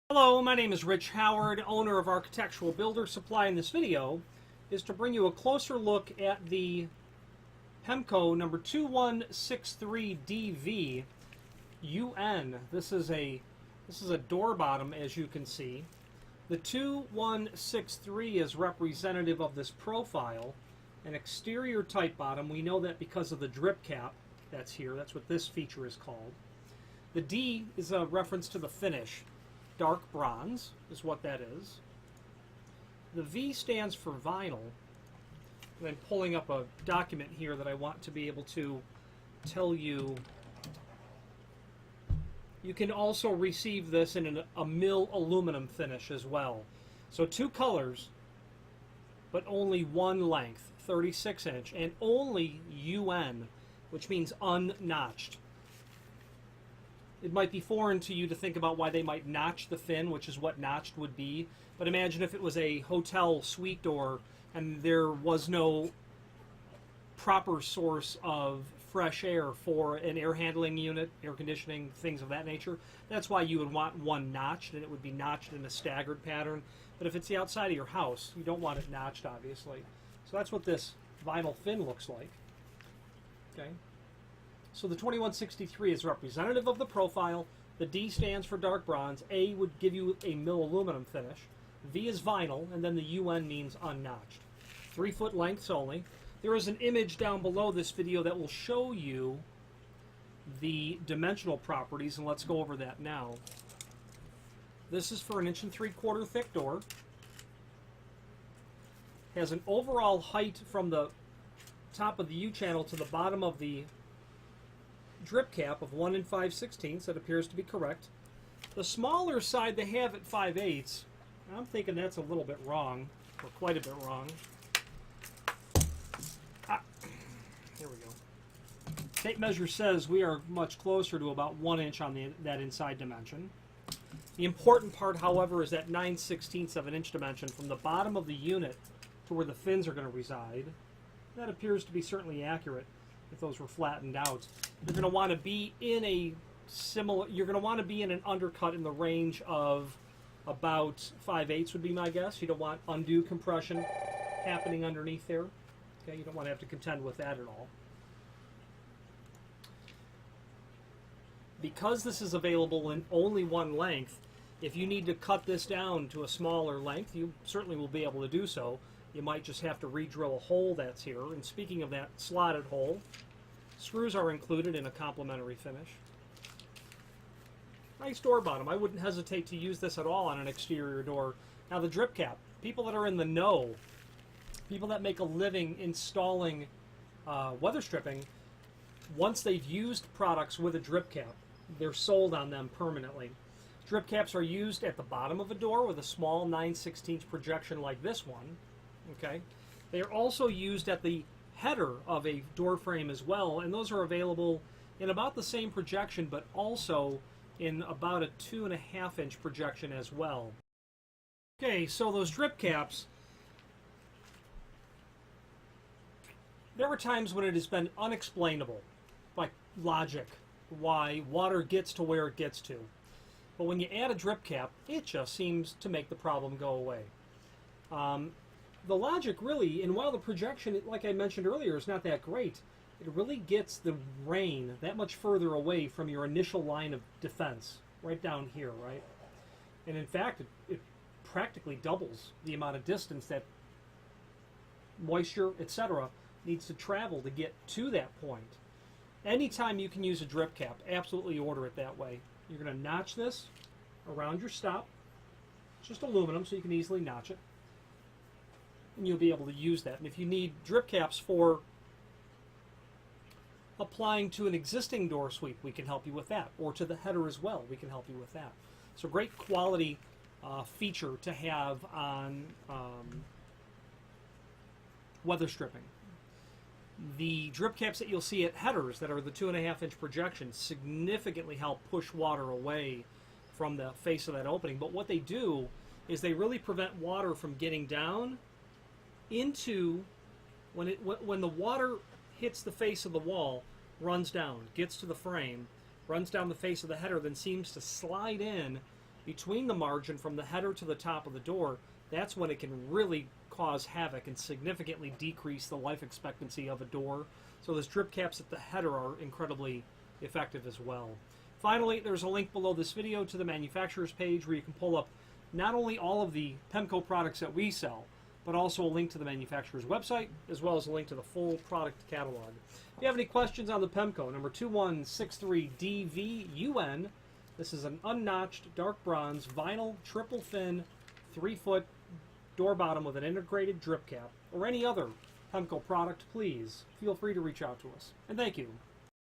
Hello, my name is Rich Howard, owner of Architectural Builder Supply. In this video is to bring you a closer look at the Pemko number 2163DV UN. This is a door bottom, as you can see. The 2163 is representative of this profile, an exterior type bottom. We know that because of the drip cap that's here. That's what this feature is called. The D is a reference to the finish. Dark bronze is what that is. The V stands for vinyl. And I'm pulling up a document here that I want to be able to tell you. You can also receive this in a mill aluminum finish as well. So two colors, but only one length, 36 inch, and only UN, which means unnotched. It might be foreign to you to think about why they might notch the fin, which is what notched would be. But imagine if it was a hotel suite door and there was no proper source of fresh air for an air handling unit, air conditioning, things of that nature. That's why you would want one notched, and it would be notched in a staggered pattern. But if it's the outside of your house, you don't want it notched, obviously. So that's what this vinyl fin looks like. Okay. So the 2163 is representative of the profile. The D stands for dark bronze. A would give you a mill aluminum finish. V is vinyl, and then the UN means unnotched. 3 foot lengths only. There is an image down below this video that will show you the dimensional properties, and let's go over that now. This is for an 1 3/4 inch thick door. Has an overall height from the top of the U channel to the bottom of the drip cap of 1 5/16. That appears to be correct. The smaller side they have at 5/8. I'm thinking that's a little bit wrong, or quite a bit wrong. Here we go. Tape measure says we are much closer to about 1 inch on that inside dimension. The important part, however, is that 9/16 of an inch dimension from the bottom of the unit to where the fins are going to reside. That appears to be certainly accurate. If those were flattened out, you're going to want to be in a similar. You're going to want to be in an undercut in the range of about 5/8 would be my guess. You don't want undue compression happening underneath there. Okay, you don't want to have to contend with that at all. Because this is available in only one length, if you need to cut this down to a smaller length, you certainly will be able to do so. You might just have to re-drill a hole that's here. And speaking of that slotted hole, screws are included in a complementary finish. Nice door bottom. I wouldn't hesitate to use this at all on an exterior door. Now the drip cap. People that are in the know, people that make a living installing weather stripping, once they've used products with a drip cap, they're sold on them permanently. Drip caps are used at the bottom of a door with a small 9/16 projection like this one. Okay, they are also used at the header of a door frame as well, and those are available in about the same projection, but also in about a 2.5 inch projection as well. Okay, so those drip caps, there are times when it has been unexplainable by logic why water gets to where it gets to. But when you add a drip cap, it just seems to make the problem go away. The logic really, and while the projection, like I mentioned earlier, is not that great, it really gets the rain that much further away from your initial line of defense, right down here, right? And in fact, it practically doubles the amount of distance that moisture, etc., needs to travel to get to that point. Anytime you can use a drip cap, absolutely order it that way. You're going to notch this around your stop. It's just aluminum, so you can easily notch it. And you'll be able to use that. And if you need drip caps for applying to an existing door sweep, we can help you with that. Or to the header as well, we can help you with that. So great quality feature to have on weather stripping. The drip caps that you'll see at headers that are the 2.5 inch projections significantly help push water away from the face of that opening. But what they do is they really prevent water from getting down into, when the water hits the face of the wall, runs down, gets to the frame, runs down the face of the header, then seems to slide in between the margin from the header to the top of the door, that's when it can really cause havoc and significantly decrease the life expectancy of a door. So those drip caps at the header are incredibly effective as well. Finally, there's a link below this video to the manufacturer's page where you can pull up not only all of the Pemko products that we sell, but also a link to the manufacturer's website, as well as a link to the full product catalog. If you have any questions on the Pemko, number 2163DVUN, this is an unnotched dark bronze vinyl triple thin 3-foot door bottom with an integrated drip cap, or any other Pemko product, please feel free to reach out to us. And thank you.